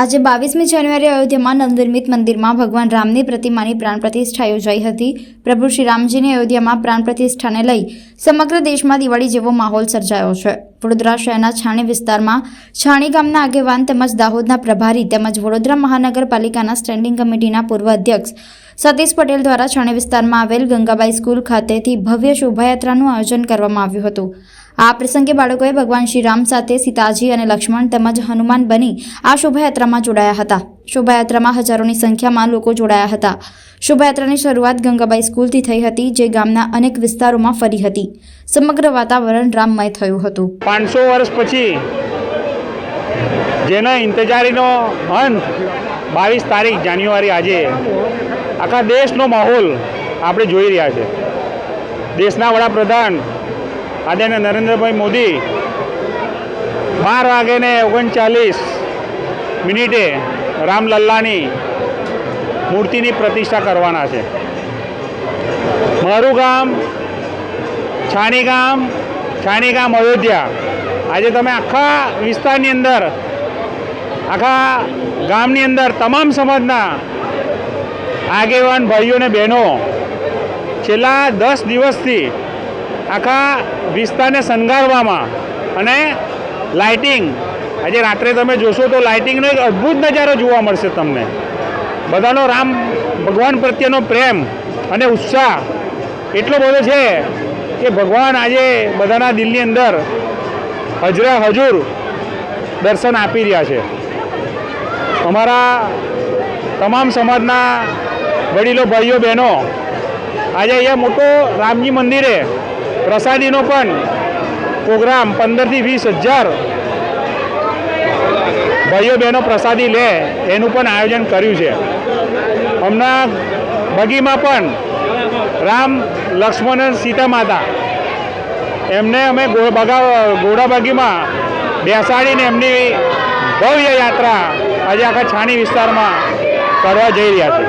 આજે 22મી જાન્યુઆરી અયોધ્યામાં નવનિર્મિત મંદિરમાં ભગવાન રામની પ્રતિમાની પ્રાણ પ્રતિષ્ઠા યોજાઈ હતી। પ્રભુ શ્રી રામજીની અયોધ્યામાં પ્રાણ પ્રતિષ્ઠાને લઈ સમગ્ર દેશમાં દિવાળી જેવો માહોલ સર્જાયો છે। વડોદરા શહેરના છાણી વિસ્તારમાં છાણી ગામના આગેવાન તેમજ દાહોદના પ્રભારી તેમજ વડોદરા મહાનગરપાલિકાના સ્ટેન્ડિંગ કમિટીના પૂર્વ અધ્યક્ષ સતીશ પટેલ દ્વારા છાણી વિસ્તારમાં આવેલ ગંગાબાઈ સ્કૂલ ખાતેથી ભવ્ય શોભાયાત્રાનું આયોજન કરવામાં આવ્યું હતું। આ પ્રસંગે બાળકોએ ભગવાન શ્રી રામ સાથે સીતાજી અને લક્ષ્મણ તેમજ હનુમાન બની આ શોભાયાત્રામાં જોડાયા હતા। શોભાયાત્રામાં હજારોની સંખ્યામાં લોકો જોડાયા હતા। શોભાયાત્રાની શરૂઆત ગંગાબાઈ સ્કૂલથી થઈ હતી, જે ગામના અનેક વિસ્તારોમાં ફરી હતી। સમગ્ર વાતાવરણ રામમય થયું હતું। 500 વર્ષ પછી જેના ઇંતજારીનો અંત 22 તારીખ જાન્યુઆરી આજે આખા દેશનો માહોલ આપણે જોઈ રહ્યા છે। દેશના વડાપ્રધાન આદરણીય નરેન્દ્રભાઈ મોદી 12:39 રામલલ્લાની મૂર્તિની પ્રતિષ્ઠા કરવાના છે। મારું ગામ છાણી ગામ અયોધ્યા, આજે તમે આખા વિસ્તારની અંદર, આખા ગામની અંદર તમામ સમાજના આગેવાન ભાઈઓ અને બહેનો છેલ્લા 10 દિવસથી આખા વિસ્તારને શણગારવામાં અને લાઇટિંગ, આજે રાત્રે તમે જોશો તો લાઇટિંગનો એક અદ્ભુત નજારો જોવા મળશે તમને। બધાનો રામ ભગવાન પ્રત્યેનો પ્રેમ અને ઉત્સાહ એટલો બધો છે કે ભગવાન આજે બધાના દિલની અંદર હજુર દર્શન આપી રહ્યા છે। અમારા તમામ સમાજના વડીલો, ભાઈઓ, બહેનો આજે અહીંયા મોટો રામજી મંદિરે પ્રસાદીનો પણ પ્રોગ્રામ 15 થી 20 હજાર ભાઈઓ બહેનો પ્રસાદી લે એનું પણ આયોજન કર્યું છે। હમણાં બગીમાં પણ રામ, લક્ષ્મણ અને સીતા માતા એમને અમે ઘોડા બગીમાં બેસાડીને એમની ભવ્ય યાત્રા આજે આખા છાણી વિસ્તારમાં કરવા જઈ રહ્યા છે।